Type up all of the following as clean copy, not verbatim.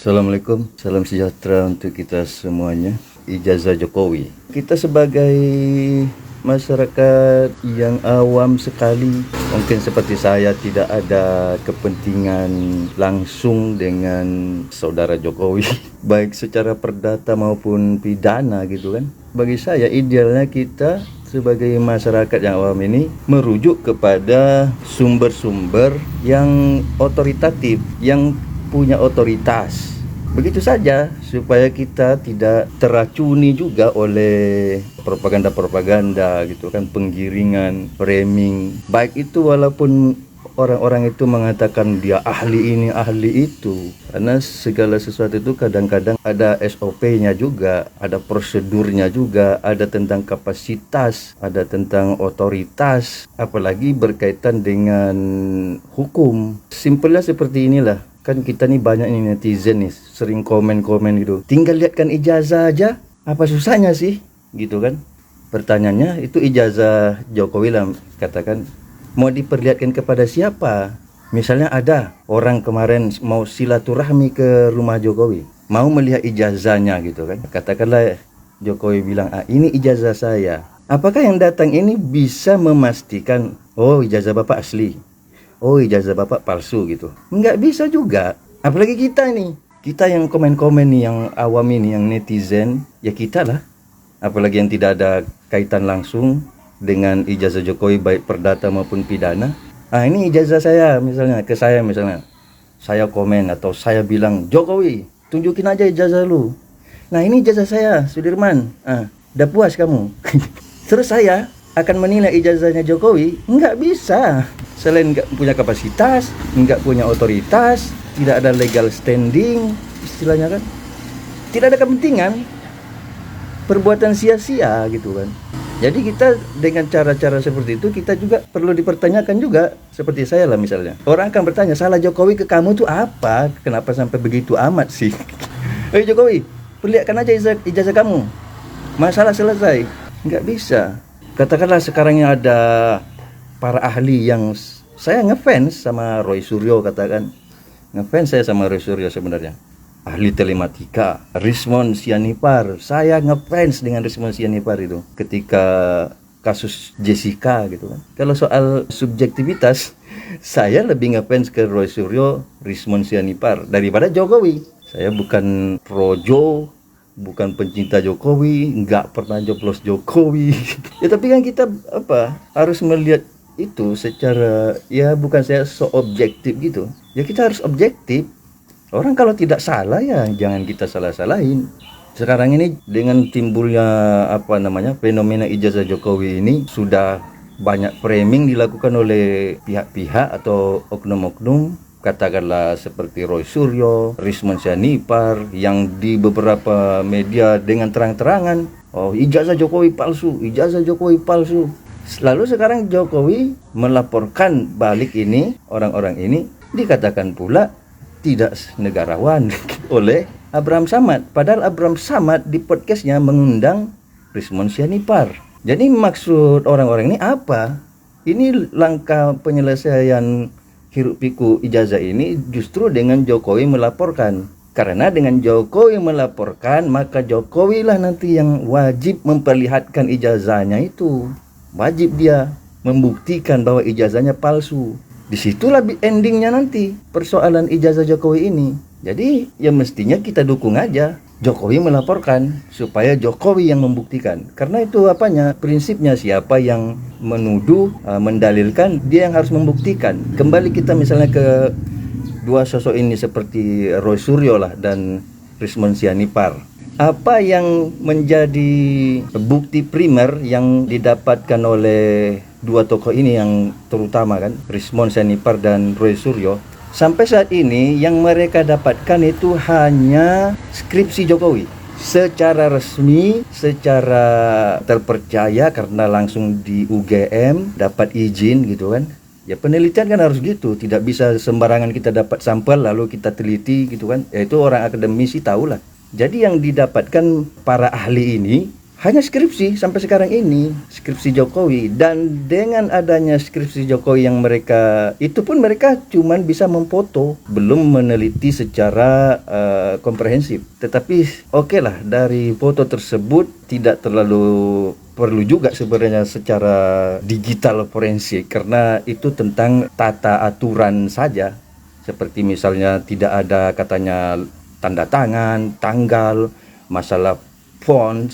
Assalamualaikum, salam sejahtera untuk kita semuanya. Ijazah Jokowi. Kita sebagai masyarakat yang awam sekali, mungkin seperti saya tidak ada kepentingan langsung dengan saudara Jokowi, baik secara perdata maupun pidana gitu kan. Bagi saya idealnya kita sebagai masyarakat yang awam ini merujuk kepada sumber-sumber yang otoritatif, yang punya otoritas. Begitu saja supaya kita tidak teracuni juga oleh propaganda-propaganda gitu kan, penggiringan, framing. Baik itu walaupun orang-orang itu mengatakan dia ahli ini, ahli itu. Karena segala sesuatu itu kadang-kadang ada SOP-nya juga, ada prosedurnya juga, ada tentang kapasitas, ada tentang otoritas, apalagi berkaitan dengan hukum. Simpelnya seperti inilah. Kan kita nih banyak nih netizen nih sering komen-komen gitu. Tinggal lihatkan ijazah aja, apa susahnya sih? Gitu kan. Pertanyaannya itu ijazah Jokowi lah katakan mau diperlihatkan kepada siapa? Misalnya ada orang kemarin mau silaturahmi ke rumah Jokowi, mau melihat ijazahnya gitu kan. Katakanlah Jokowi bilang, ini ijazah saya. Apakah yang datang ini bisa memastikan, oh ijazah Bapak asli? Oh ijazah Bapak palsu gitu. Nggak bisa juga. Apalagi kita nih. Kita yang komen-komen nih, yang awam ini, yang netizen. Ya kita lah. Apalagi yang tidak ada kaitan langsung dengan ijazah Jokowi baik perdata maupun pidana. Ini ijazah saya misalnya, ke saya misalnya. Saya komen atau saya bilang, Jokowi tunjukin aja ijazah lu. Nah ini ijazah saya, Sudirman. Udah puas kamu? Terus saya akan menilai ijazahnya Jokowi? Nggak bisa. Selain nggak punya kapasitas, nggak punya otoritas, tidak ada legal standing, istilahnya kan, tidak ada kepentingan, perbuatan sia-sia gitu kan. Jadi kita dengan cara-cara seperti itu kita juga perlu dipertanyakan juga. Seperti saya lah misalnya, orang akan bertanya, salah Jokowi ke kamu tuh apa? Kenapa sampai begitu amat sih? Jokowi, perlihatkan aja ijazah kamu, masalah selesai. Nggak bisa. Katakanlah sekarang yang ada para ahli yang saya ngefans sama Roy Suryo, katakan ngefans saya sama Roy Suryo sebenarnya, ahli telematika. Rismond Sianipar, saya ngefans dengan Rismond Sianipar itu ketika kasus Jessica gitu kan. Kalau soal subjektivitas, saya lebih ngefans ke Roy Suryo, Rismond Sianipar daripada Jokowi. Saya bukan projo, bukan pencinta Jokowi, nggak pernah joplos Jokowi. Ya tapi kan kita harus melihat itu secara, ya bukan saya so objektif gitu. Ya kita harus objektif. Orang kalau tidak salah ya jangan kita salah-salahin. Sekarang ini dengan timbulnya fenomena ijazah Jokowi ini, sudah banyak framing dilakukan oleh pihak-pihak atau oknum-oknum, katakanlah seperti Roy Suryo, Rismond Sianipar, yang di beberapa media dengan terang-terangan, oh ijazah Jokowi palsu, ijazah Jokowi palsu. Lalu sekarang Jokowi melaporkan balik ini, orang-orang ini dikatakan pula tidak negarawan oleh Abraham Samad. Padahal Abraham Samad di podcastnya mengundang Rismond Sianipar. Jadi maksud orang-orang ini apa? Ini langkah penyelesaian hiruk pikuk ijazah ini justru dengan Jokowi melaporkan. Karena dengan Jokowi melaporkan, maka Jokowi lah nanti yang wajib memperlihatkan ijazahnya itu. Wajib dia membuktikan bahwa ijazahnya palsu. Disitulah endingnya nanti persoalan ijazah Jokowi ini. Jadi ya mestinya kita dukung aja Jokowi melaporkan supaya Jokowi yang membuktikan. Karena itu prinsipnya siapa yang menuduh, mendalilkan, dia yang harus membuktikan. Kembali kita misalnya ke dua sosok ini seperti Roy Suryo lah dan Rismond Sianipar. Apa yang menjadi bukti primer yang didapatkan oleh dua tokoh ini, yang terutama kan Rismond Sianipar dan Roy Suryo? Sampai saat ini yang mereka dapatkan itu hanya skripsi Jokowi. Secara resmi, secara terpercaya karena langsung di UGM dapat izin gitu kan. Ya penelitian kan harus gitu, tidak bisa sembarangan kita dapat sampel lalu kita teliti gitu kan. Ya itu orang akademisi tahulah. Jadi yang didapatkan para ahli ini hanya skripsi sampai sekarang ini, skripsi Jokowi. Dan dengan adanya skripsi Jokowi yang mereka, itu pun mereka cuman bisa memfoto, belum meneliti secara komprehensif. Tetapi oke lah, dari foto tersebut tidak terlalu perlu juga sebenarnya secara digital forensik, karena itu tentang tata aturan saja. Seperti misalnya tidak ada katanya tanda tangan, tanggal, masalah font,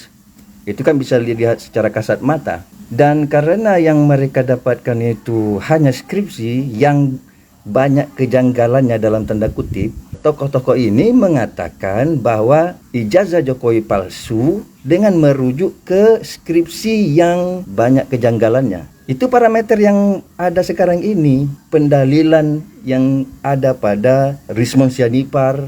itu kan bisa dilihat secara kasat mata. Dan karena yang mereka dapatkan itu hanya skripsi yang banyak kejanggalannya dalam tanda kutip, tokoh-tokoh ini mengatakan bahwa ijazah Jokowi palsu dengan merujuk ke skripsi yang banyak kejanggalannya. Itu parameter yang ada sekarang ini, pendalilan yang ada pada Rismon Sianipar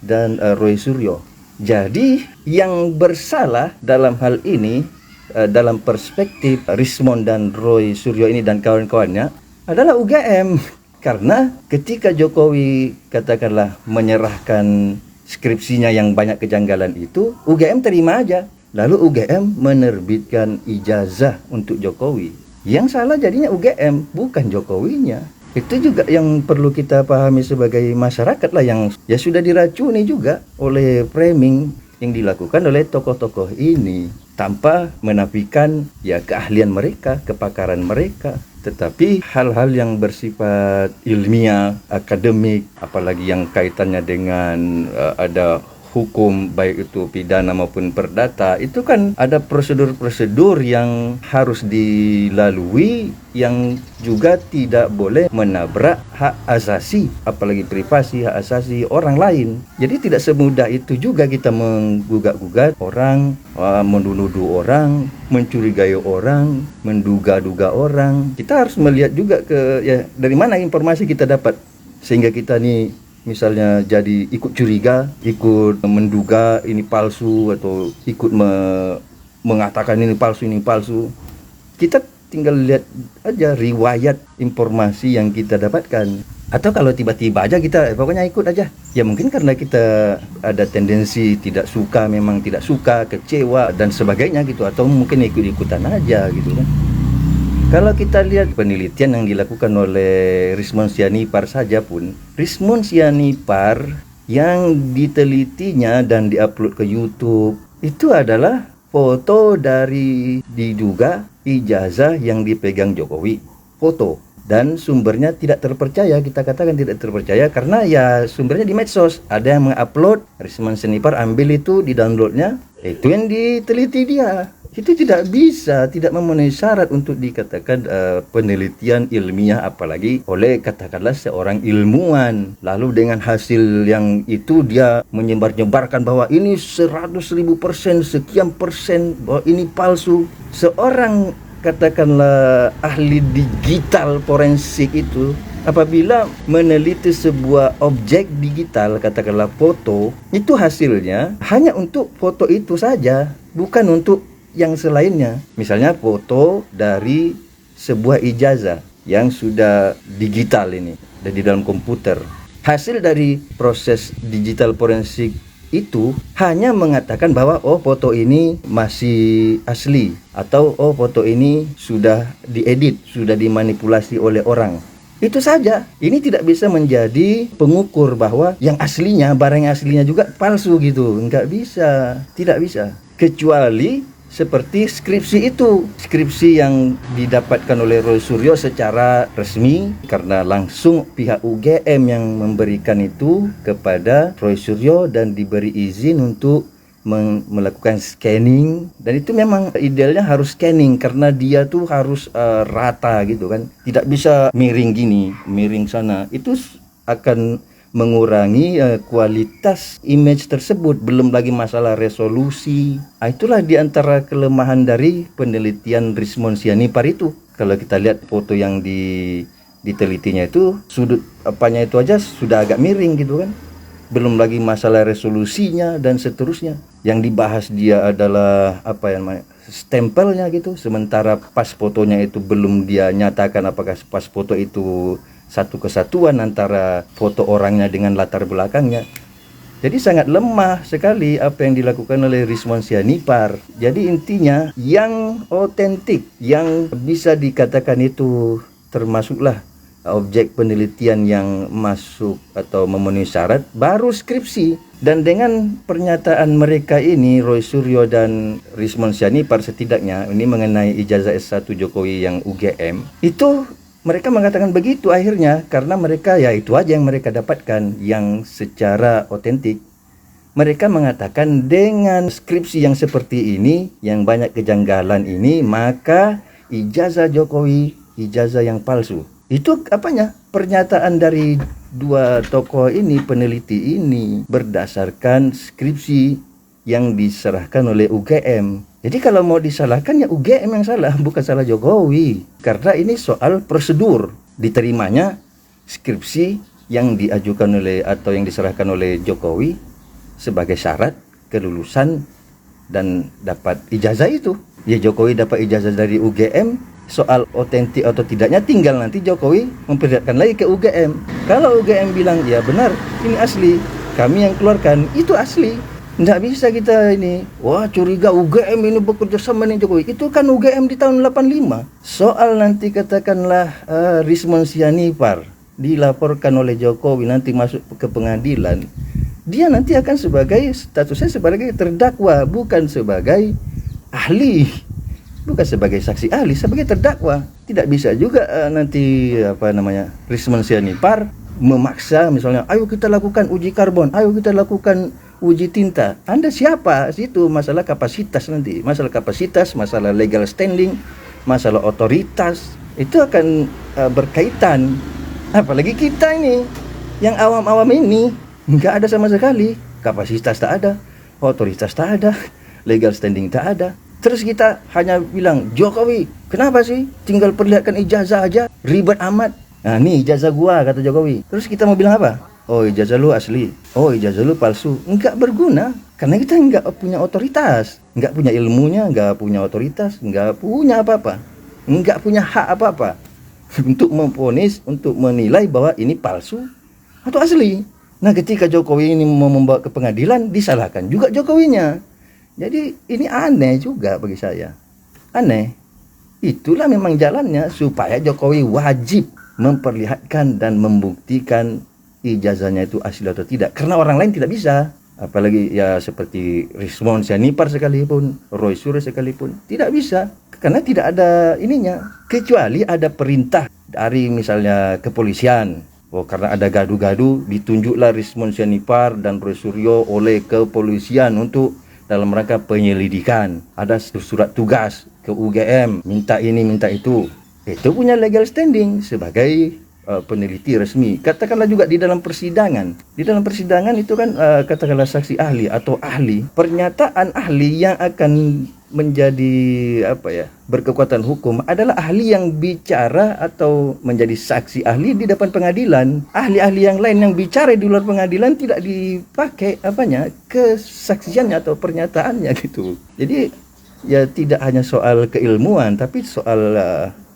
dan Roy Suryo. Jadi yang bersalah dalam hal ini, dalam perspektif Rismon dan Roy Suryo ini dan kawan-kawannya, adalah UGM. Karena ketika Jokowi katakanlah menyerahkan skripsinya yang banyak kejanggalan itu, UGM terima aja. Lalu UGM menerbitkan ijazah untuk Jokowi. Yang salah jadinya UGM, bukan Jokowinya. Itu juga yang perlu kita pahami sebagai masyarakat lah, yang ya sudah diracuni juga oleh framing yang dilakukan oleh tokoh-tokoh ini, tanpa menafikan ya keahlian mereka, kepakaran mereka. Tetapi hal-hal yang bersifat ilmiah, akademik, apalagi yang kaitannya dengan ada hukum, baik itu pidana maupun perdata, itu kan ada prosedur-prosedur yang harus dilalui, yang juga tidak boleh menabrak hak asasi, apalagi privasi, hak asasi orang lain. Jadi tidak semudah itu juga kita menggugat-gugat orang, menuduh orang, mencurigai orang, menduga-duga orang. Kita harus melihat juga ya dari mana informasi kita dapat, sehingga kita nih misalnya jadi ikut curiga, ikut menduga ini palsu, atau ikut mengatakan ini palsu. Kita tinggal lihat aja riwayat informasi yang kita dapatkan. Atau kalau tiba-tiba aja kita pokoknya ikut aja, ya mungkin karena kita ada tendensi tidak suka, memang tidak suka, kecewa dan sebagainya gitu, atau mungkin ikut-ikutan aja gitu kan. Kalau kita lihat penelitian yang dilakukan oleh Rismon Sianipar saja pun, Rismon Sianipar yang ditelitinya dan diupload ke YouTube itu adalah foto dari diduga ijazah yang dipegang Jokowi. Foto. Dan sumbernya tidak terpercaya, kita katakan tidak terpercaya karena ya sumbernya di medsos. Ada yang mengupload, Rismon Sianipar ambil itu, di-downloadnya, itu yang diteliti dia. Itu tidak bisa, tidak memenuhi syarat untuk dikatakan penelitian ilmiah, apalagi oleh katakanlah seorang ilmuwan. Lalu dengan hasil yang itu dia menyebar-nyebarkan bahwa ini 100.000%, sekian persen, bahwa ini palsu. Seorang katakanlah ahli digital forensik itu apabila meneliti sebuah objek digital, katakanlah foto, itu hasilnya hanya untuk foto itu saja, bukan untuk yang selainnya. Misalnya foto dari sebuah ijazah yang sudah digital ini, dan di dalam komputer. Hasil dari proses digital forensik itu hanya mengatakan bahwa oh foto ini masih asli, atau oh foto ini sudah diedit, sudah dimanipulasi oleh orang. Itu saja. Ini tidak bisa menjadi pengukur bahwa yang aslinya, barang yang aslinya juga palsu gitu. Enggak bisa, tidak bisa. Kecuali seperti skripsi itu, skripsi yang didapatkan oleh Roy Suryo secara resmi, karena langsung pihak UGM yang memberikan itu kepada Roy Suryo dan diberi izin untuk melakukan scanning. Dan itu memang idealnya harus scanning, karena dia tuh harus rata gitu kan, tidak bisa miring gini, miring sana. Itu akan mengurangi kualitas image tersebut, belum lagi masalah resolusi. Itulah diantara kelemahan dari penelitian Rismon Sianipar itu. Kalau kita lihat foto yang ditelitinya itu, sudut apanya itu aja sudah agak miring gitu kan, belum lagi masalah resolusinya dan seterusnya. Yang dibahas dia adalah apa yang namanya stempelnya gitu, sementara pas fotonya itu belum dia nyatakan apakah pas foto itu satu kesatuan antara foto orangnya dengan latar belakangnya. Jadi sangat lemah sekali apa yang dilakukan oleh Rizwan Sianipar. Jadi intinya yang otentik, yang bisa dikatakan itu termasuklah objek penelitian yang masuk atau memenuhi syarat baru skripsi. Dan dengan pernyataan mereka ini, Roy Suryo dan Rizwan Sianipar setidaknya, ini mengenai ijazah S1 Jokowi yang UGM, itu mereka mengatakan begitu akhirnya karena mereka ya itu aja yang mereka dapatkan yang secara otentik. Mereka mengatakan dengan skripsi yang seperti ini, yang banyak kejanggalan ini, maka ijazah Jokowi ijazah yang palsu. Itu apanya? Pernyataan dari dua tokoh ini, peneliti ini, berdasarkan skripsi yang diserahkan oleh UGM. Jadi kalau mau disalahkan ya UGM yang salah, bukan salah Jokowi. Karena ini soal prosedur diterimanya skripsi yang diajukan oleh atau yang diserahkan oleh Jokowi sebagai syarat kelulusan dan dapat ijazah itu. Ya Jokowi dapat ijazah dari UGM, soal otentik atau tidaknya tinggal nanti Jokowi memperlihatkan lagi ke UGM. Kalau UGM bilang ya benar, ini asli, kami yang keluarkan, itu asli. Nggak bisa kita ini, wah curiga UGM ini bekerja sama dengan Jokowi. Itu kan UGM di tahun 85. Soal nanti katakanlah Rizwan Sianipar dilaporkan oleh Jokowi nanti masuk ke pengadilan, dia nanti akan sebagai statusnya sebagai terdakwa, bukan sebagai ahli, bukan sebagai saksi ahli, sebagai terdakwa. Tidak bisa juga nanti Rizwan Sianipar memaksa misalnya, ayo kita lakukan uji karbon, ayo kita lakukan uji tinta. Anda siapa? Situ masalah kapasitas nanti. Masalah kapasitas, masalah legal standing, masalah otoritas. Itu akan berkaitan. Apalagi kita ini, yang awam-awam ini, nggak ada sama sekali. Kapasitas tak ada, otoritas tak ada, legal standing tak ada. Terus kita hanya bilang, Jokowi, kenapa sih? Tinggal perlihatkan ijazah aja, ribet amat. Nah nih ijazah gua, kata Jokowi. Terus kita mau bilang apa? Oh ijazah lu asli, oh ijazah lu palsu. Enggak berguna, karena kita enggak punya otoritas, enggak punya ilmunya, enggak punya otoritas, enggak punya apa-apa, enggak punya hak apa-apa untuk memvonis, untuk menilai bahwa ini palsu atau asli. Nah ketika Jokowi ini mau membawa ke pengadilan, disalahkan juga Jokowinya. Jadi ini aneh juga bagi saya, aneh. Itulah memang jalannya supaya Jokowi wajib memperlihatkan dan membuktikan ijazahnya itu asli atau tidak, karena orang lain tidak bisa. Apalagi ya seperti Rizwan Sianipar sekalipun, Roy Suryo sekalipun, tidak bisa karena tidak ada ininya, kecuali ada perintah dari misalnya kepolisian. Oh karena ada gaduh-gaduh, ditunjuklah Rizwan Sianipar dan Roy Suryo oleh kepolisian untuk dalam rangka penyelidikan. Ada surat tugas ke UGM, minta ini minta itu. Itu punya legal standing sebagai peneliti resmi. Katakanlah juga di dalam persidangan. Di dalam persidangan itu kan katakanlah saksi ahli atau ahli. Pernyataan ahli yang akan menjadi berkekuatan hukum adalah ahli yang bicara atau menjadi saksi ahli di depan pengadilan. Ahli-ahli yang lain yang bicara di luar pengadilan tidak dipakai kesaksiannya atau pernyataannya gitu. Jadi ya tidak hanya soal keilmuan, tapi soal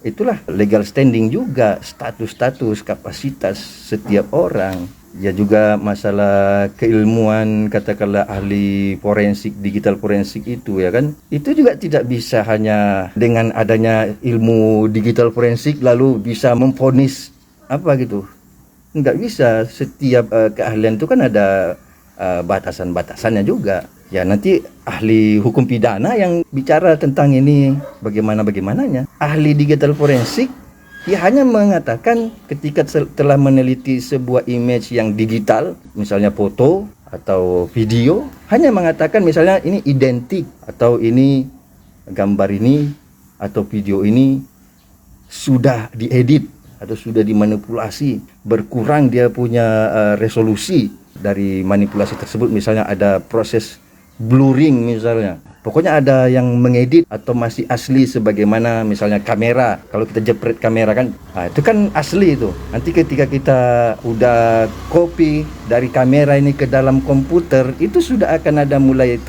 itulah legal standing juga, status-status, kapasitas setiap orang. Ya juga masalah keilmuan, katakanlah ahli forensik, digital forensik itu ya kan. Itu juga tidak bisa hanya dengan adanya ilmu digital forensik lalu bisa memvonis gitu. Enggak bisa, setiap keahlian itu kan ada batasan-batasannya juga. Ya nanti ahli hukum pidana yang bicara tentang ini bagaimana-bagaimananya. Ahli digital forensik ya hanya mengatakan ketika telah meneliti sebuah image yang digital, misalnya foto atau video, hanya mengatakan misalnya ini identik atau ini gambar ini atau video ini sudah diedit atau sudah dimanipulasi, berkurang dia punya resolusi dari manipulasi tersebut, misalnya ada proses blurring misalnya. Pokoknya ada yang mengedit atau masih asli sebagaimana misalnya kamera. Kalau kita jepret kamera kan, itu kan asli itu. Nanti ketika kita udah copy dari kamera ini ke dalam komputer, itu sudah akan ada mulai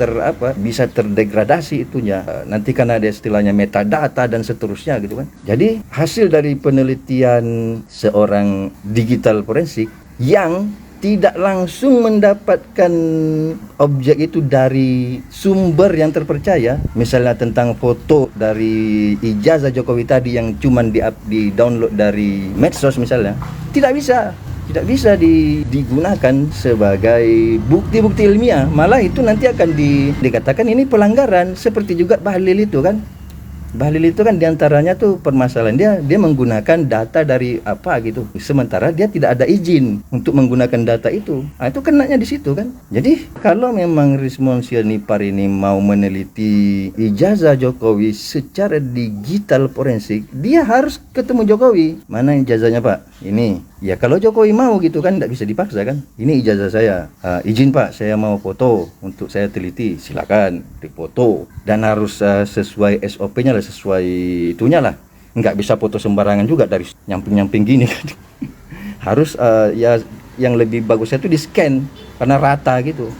bisa terdegradasi itunya. Nanti kan ada istilahnya metadata dan seterusnya gitu kan. Jadi hasil dari penelitian seorang digital forensik yang tidak langsung mendapatkan objek itu dari sumber yang terpercaya, misalnya tentang foto dari ijazah Jokowi tadi yang cuman di download dari medsos misalnya, tidak bisa digunakan sebagai bukti-bukti ilmiah, malah itu nanti akan dikatakan ini pelanggaran. Seperti juga Bahlil itu kan, diantaranya tuh permasalahan dia menggunakan data dari apa gitu, sementara dia tidak ada izin untuk menggunakan data itu. Itu kenanya di situ kan. Jadi kalau memang Rismon Sianipar ini mau meneliti ijazah Jokowi secara digital forensik, dia harus ketemu Jokowi. Mana ijazahnya Pak? Ini. Ya kalau Jokowi mau gitu kan, tidak bisa dipaksa kan. Ini ijazah saya, izin Pak, saya mau foto untuk saya teliti, silakan dipoto. Dan harus sesuai SOP-nya lah, sesuai itunya lah. Nggak bisa foto sembarangan juga dari nyamping-nyamping gini kan. Harus ya yang lebih bagusnya itu di scan karena rata gitu.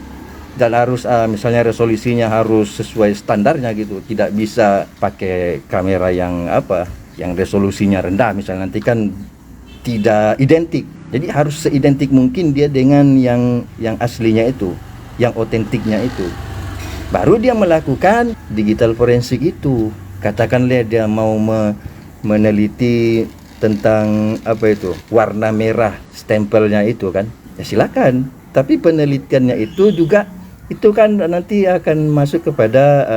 Dan harus misalnya resolusinya harus sesuai standarnya gitu. Tidak bisa pakai kamera yang resolusinya rendah misalnya, nanti kan tidak identik. Jadi harus seidentik mungkin dia dengan yang aslinya itu, yang otentiknya itu. Baru dia melakukan digital forensik itu. Katakanlah dia mau meneliti tentang warna merah stempelnya itu kan, ya silakan. Tapi penelitiannya itu juga itu kan nanti akan masuk kepada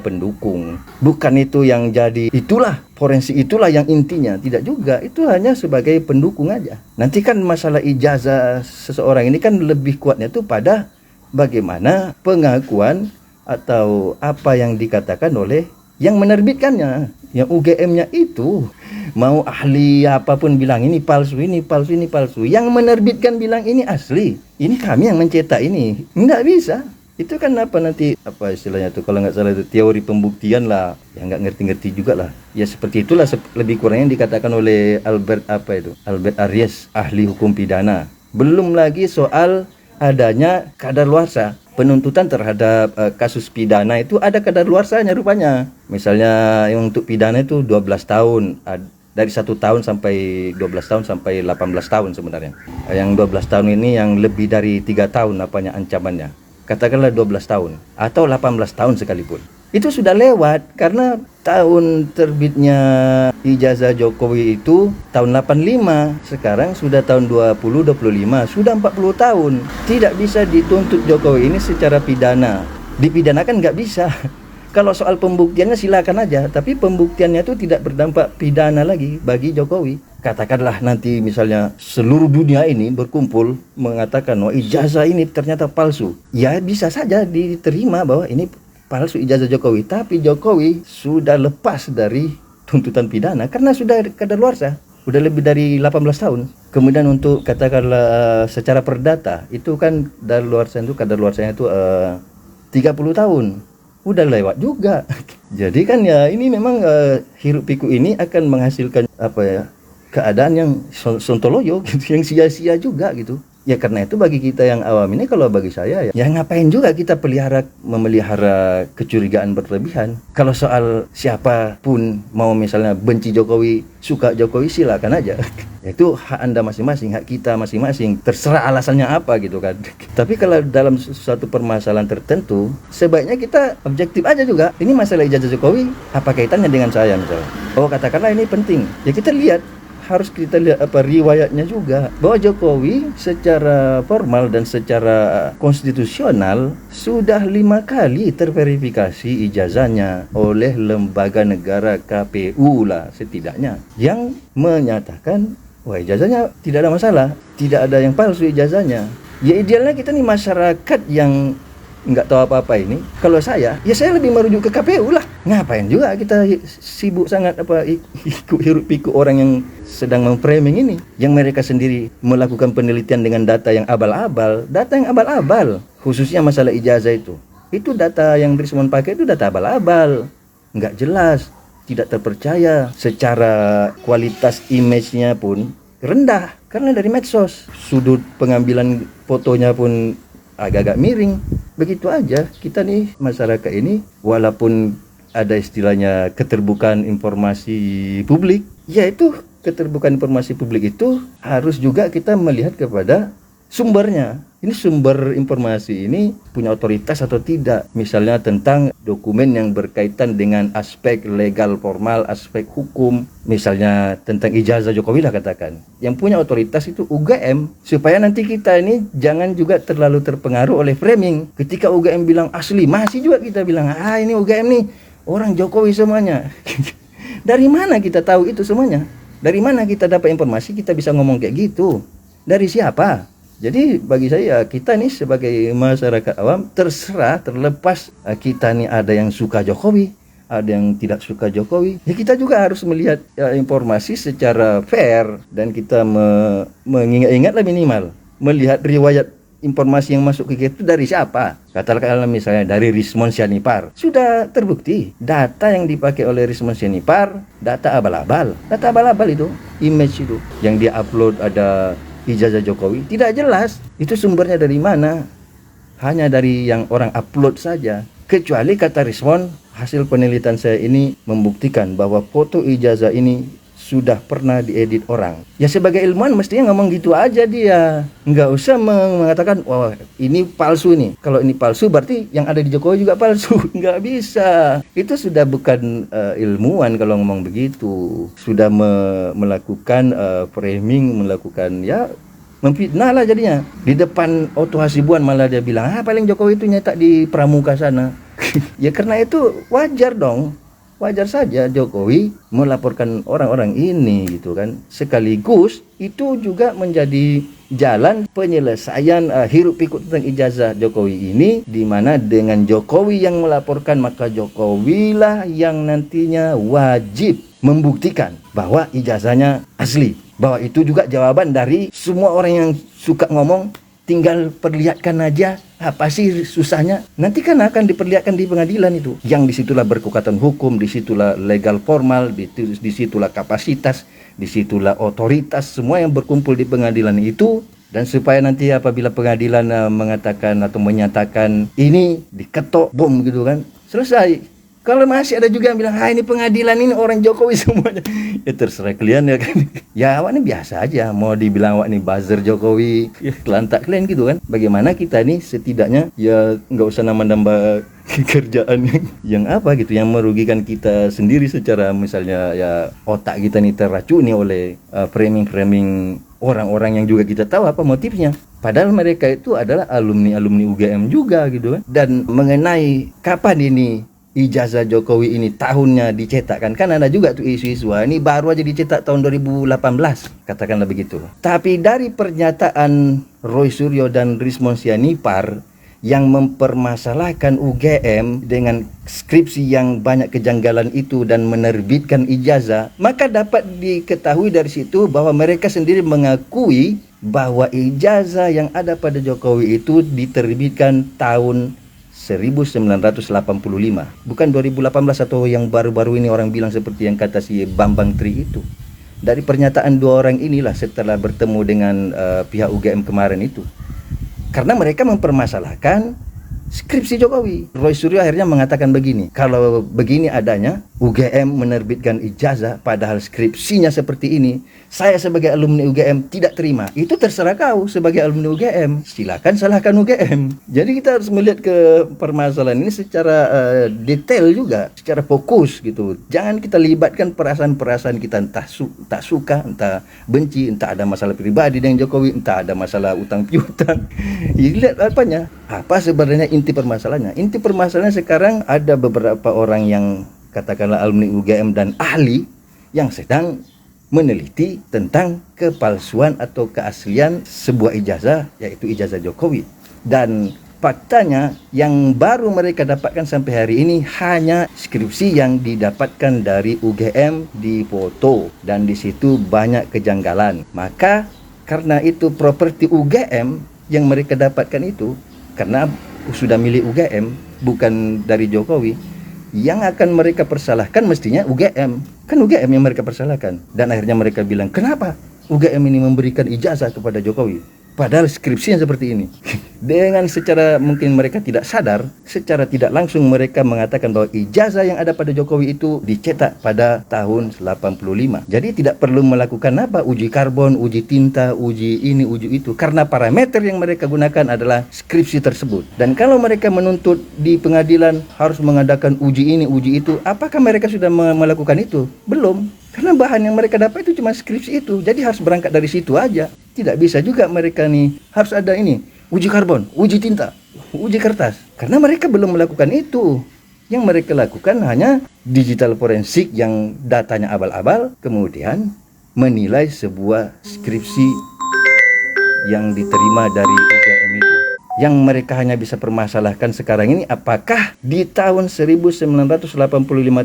pendukung. Bukan itu yang jadi, itulah forensik, itulah yang intinya. Tidak juga, itu hanya sebagai pendukung aja. Nanti kan masalah ijazah seseorang ini kan lebih kuatnya itu pada bagaimana pengakuan atau apa yang dikatakan oleh yang menerbitkannya. Yang UGM-nya itu mau ahli apapun bilang ini palsu, ini palsu, ini palsu. Yang menerbitkan bilang ini asli. Ini kami yang mencetak ini. Nggak bisa. Itu kan nanti istilahnya tuh, kalau nggak salah itu teori pembuktian lah, yang nggak ngerti-ngerti juga lah. Ya seperti itulah lebih kurangnya yang dikatakan oleh Albert Aries, ahli hukum pidana. Belum lagi soal adanya kadaluarsa. Penuntutan terhadap kasus pidana itu ada kadaluarsanya rupanya. Misalnya yang untuk pidana itu 12 tahun. Dari 1 tahun sampai 12 tahun sampai 18 tahun sebenarnya. Yang 12 tahun ini yang lebih dari 3 tahun ancamannya. Katakanlah 12 tahun atau 18 tahun sekalipun. Itu sudah lewat karena tahun terbitnya ijazah Jokowi itu tahun 85. Sekarang sudah tahun 2025, sudah 40 tahun. Tidak bisa dituntut Jokowi ini secara pidana. Dipidanakan nggak bisa. Kalau soal pembuktiannya silakan aja, tapi pembuktiannya itu tidak berdampak pidana lagi bagi Jokowi. Katakanlah nanti misalnya seluruh dunia ini berkumpul mengatakan ijazah ini ternyata palsu. Ya bisa saja diterima bahwa ini palsu ijazah Jokowi, tapi Jokowi sudah lepas dari tuntutan pidana karena sudah kadaluarsa, sudah lebih dari 18 tahun. Kemudian untuk katakanlah secara perdata itu kan kadaluarsanya itu 30 tahun. Udah lewat juga. Jadi kan ya ini memang hiruk pikuk ini akan menghasilkan keadaan yang sontoloyo gitu, yang sia-sia juga gitu. Ya karena itu bagi kita yang awam ini, kalau bagi saya ya ngapain juga kita memelihara kecurigaan berlebihan. Kalau soal siapapun mau misalnya benci Jokowi, suka Jokowi, silakan aja. Itu hak Anda masing-masing, hak kita masing-masing. Terserah alasannya apa gitu kan. Tapi kalau dalam suatu permasalahan tertentu, sebaiknya kita objektif aja juga. Ini masalah ijazah Jokowi, apa kaitannya dengan saya misalnya? Oh katakanlah ini penting. Ya kita harus kita lihat riwayatnya juga, bahwa Jokowi secara formal dan secara konstitusional sudah 5 kali terverifikasi ijazahnya oleh lembaga negara, KPU lah setidaknya, yang menyatakan wah ijazahnya tidak ada masalah, tidak ada yang palsu ijazahnya. Ya idealnya kita nih masyarakat yang nggak tahu apa-apa ini, kalau saya lebih merujuk ke KPU lah. Ngapain juga kita sibuk sangat ikut hiruk pikuk orang yang sedang memframing ini, yang mereka sendiri melakukan penelitian dengan data yang abal-abal, khususnya masalah ijazah itu data yang Rismon pakai itu data abal-abal, nggak jelas, tidak terpercaya, secara kualitas image-nya pun rendah karena dari medsos, sudut pengambilan fotonya pun agak-agak miring. Begitu aja kita nih masyarakat ini, walaupun ada istilahnya keterbukaan informasi publik, yaitu keterbukaan informasi publik itu harus juga kita melihat kepada sumbernya. Ini sumber informasi ini punya otoritas atau tidak. Misalnya tentang dokumen yang berkaitan dengan aspek legal formal, aspek hukum. Misalnya tentang ijazah Jokowi lah katakan. Yang punya otoritas itu UGM. Supaya nanti kita ini jangan juga terlalu terpengaruh oleh framing. Ketika UGM bilang asli, masih juga kita bilang, ini UGM nih orang Jokowi semuanya. Dari mana kita tahu itu semuanya? Dari mana kita dapat informasi kita bisa ngomong kayak gitu? Dari siapa? Jadi bagi saya kita nih sebagai masyarakat awam terserah, terlepas kita nih ada yang suka Jokowi, ada yang tidak suka Jokowi. Ya kita juga harus melihat informasi secara fair dan kita mengingat-ingatlah minimal melihat riwayat informasi yang masuk ke kita itu dari siapa. Katakanlah misalnya dari Rismon Sianipar. Sudah terbukti data yang dipakai oleh Rismon Sianipar data abal-abal. Data abal-abal itu, image itu yang dia upload ada ijazah Jokowi, tidak jelas itu sumbernya dari mana, hanya dari yang orang upload saja. Kecuali kata Rismon, hasil penelitian saya ini membuktikan bahwa foto ijazah ini sudah pernah diedit orang. Ya sebagai ilmuwan mestinya ngomong gitu aja dia, nggak usah mengatakan wah ini palsu nih. Kalau ini palsu berarti yang ada di Jokowi juga palsu. Nggak bisa. Itu sudah bukan ilmuwan kalau ngomong begitu. Sudah melakukan framing, melakukan ya memfitnah lah jadinya. Di depan Otto Hasibuan malah dia bilang paling Jokowi itu nyetak di Pramuka sana. Ya karena itu wajar dong. Wajar saja Jokowi melaporkan orang-orang ini gitu kan. Sekaligus itu juga menjadi jalan penyelesaian hiruk pikuk tentang ijazah Jokowi ini, di mana dengan Jokowi yang melaporkan maka Jokowi lah yang nantinya wajib membuktikan bahwa ijazahnya asli. Bahwa itu juga jawaban dari semua orang yang suka ngomong, tinggal perlihatkan aja, apa sih susahnya? Nanti kan akan diperlihatkan di pengadilan itu. Yang disitulah berkekuatan hukum, disitulah legal formal, disitulah kapasitas, disitulah otoritas, semua yang berkumpul di pengadilan itu. Dan supaya nanti apabila pengadilan mengatakan atau menyatakan ini diketok bom gitu kan, selesai. Kalau masih ada juga yang bilang, ini pengadilan ini orang Jokowi semuanya. Ya terserah kalian ya kan. Ya awak ini biasa aja. Mau dibilang awak ini buzzer Jokowi. Ya kelantak kalian gitu kan. Bagaimana kita nih setidaknya ya nggak usah nambah-nambah kerjaan yang apa gitu. Yang merugikan kita sendiri secara misalnya ya otak kita nih terracuni oleh framing-framing orang-orang yang juga kita tahu apa motifnya. Padahal mereka itu adalah alumni-alumni UGM juga gitu kan. Dan mengenai kapan ini ijazah Jokowi ini tahunnya dicetak kan ada juga tuh isu-isu ini baru aja dicetak tahun 2018 katakanlah begitu. Tapi dari pernyataan Roy Suryo dan Rismon Sianipar yang mempermasalahkan UGM dengan skripsi yang banyak kejanggalan itu dan menerbitkan ijazah, maka dapat diketahui dari situ bahwa mereka sendiri mengakui bahwa ijazah yang ada pada Jokowi itu diterbitkan tahun 1985, bukan 2018 atau yang baru-baru ini orang bilang seperti yang kata si Bambang Tri itu. Dari pernyataan dua orang inilah setelah bertemu dengan pihak UGM kemarin itu, karena mereka mempermasalahkan skripsi Jokowi. Roy Suryo akhirnya mengatakan begini, kalau begini adanya UGM menerbitkan ijazah padahal skripsinya seperti ini, saya sebagai alumni UGM tidak terima. Itu terserah kau sebagai alumni UGM, silakan salahkan UGM. Jadi kita harus melihat ke permasalahan ini secara detail juga, secara fokus gitu. Jangan kita libatkan perasaan-perasaan kita, entah tak suka, entah benci, entah ada masalah pribadi dengan Jokowi, entah ada masalah utang piutang. Lihat apanya, apa sebenarnya inti permasalahannya. Inti permasalahannya sekarang ada beberapa orang yang katakanlah alumni UGM dan ahli yang sedang meneliti tentang kepalsuan atau keaslian sebuah ijazah, yaitu ijazah Jokowi. Dan faktanya yang baru mereka dapatkan sampai hari ini hanya skripsi yang didapatkan dari UGM di foto, dan di situ banyak kejanggalan. Maka karena itu properti UGM yang mereka dapatkan itu, karena sudah milik UGM bukan dari Jokowi, yang akan mereka persalahkan mestinya UGM. Kan UGM yang mereka persalahkan. Dan akhirnya mereka bilang, kenapa UGM ini memberikan ijazah kepada Jokowi? Padahal skripsi yang seperti ini. Dengan secara mungkin mereka tidak sadar, secara tidak langsung mereka mengatakan bahwa ijazah yang ada pada Jokowi itu dicetak pada tahun 85. Jadi tidak perlu melakukan apa? Uji karbon, uji tinta, uji ini, uji itu. Karena parameter yang mereka gunakan adalah skripsi tersebut. Dan kalau mereka menuntut di pengadilan harus mengadakan uji ini, uji itu, apakah mereka sudah melakukan itu? Belum. Karena bahan yang mereka dapat itu cuma skripsi itu. Jadi harus berangkat dari situ aja. Tidak bisa juga mereka nih harus ada ini uji karbon, uji tinta, uji kertas. Karena mereka belum melakukan itu. Yang mereka lakukan hanya digital forensik yang datanya abal-abal, kemudian menilai sebuah skripsi yang diterima dari UGM itu. Yang mereka hanya bisa permasalahkan sekarang ini, apakah di tahun 1985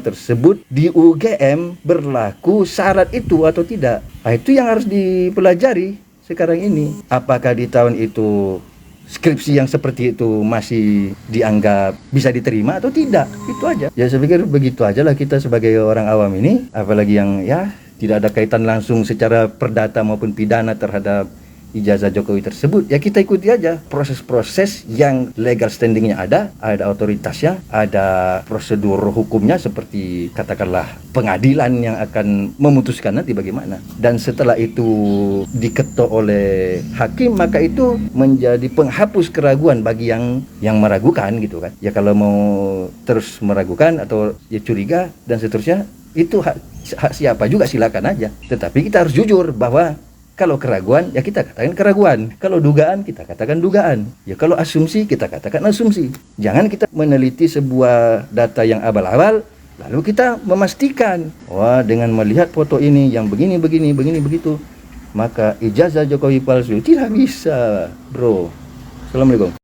tersebut di UGM berlaku syarat itu atau tidak. Nah, itu yang harus dipelajari sekarang ini. Apakah di tahun itu skripsi yang seperti itu masih dianggap bisa diterima atau tidak. Itu aja. Ya saya pikir begitu aja lah kita sebagai orang awam ini. Apalagi yang ya tidak ada kaitan langsung secara perdata maupun pidana terhadap ijazah Jokowi tersebut, ya kita ikuti aja proses-proses yang legal standingnya ada otoritasnya, ada prosedur hukumnya seperti katakanlah pengadilan yang akan memutuskan nanti bagaimana. Dan setelah itu diketok oleh hakim, maka itu menjadi penghapus keraguan bagi yang meragukan gitu kan. Ya kalau mau terus meragukan atau ya curiga dan seterusnya, itu hak siapa juga silakan aja. Tetapi kita harus jujur bahwa kalau keraguan, ya kita katakan keraguan. Kalau dugaan, kita katakan dugaan. Ya kalau asumsi, kita katakan asumsi. Jangan kita meneliti sebuah data yang abal-abal, lalu kita memastikan, wah dengan melihat foto ini yang begini, begitu, maka ijazah Jokowi palsu. Tidak bisa, bro. Assalamualaikum.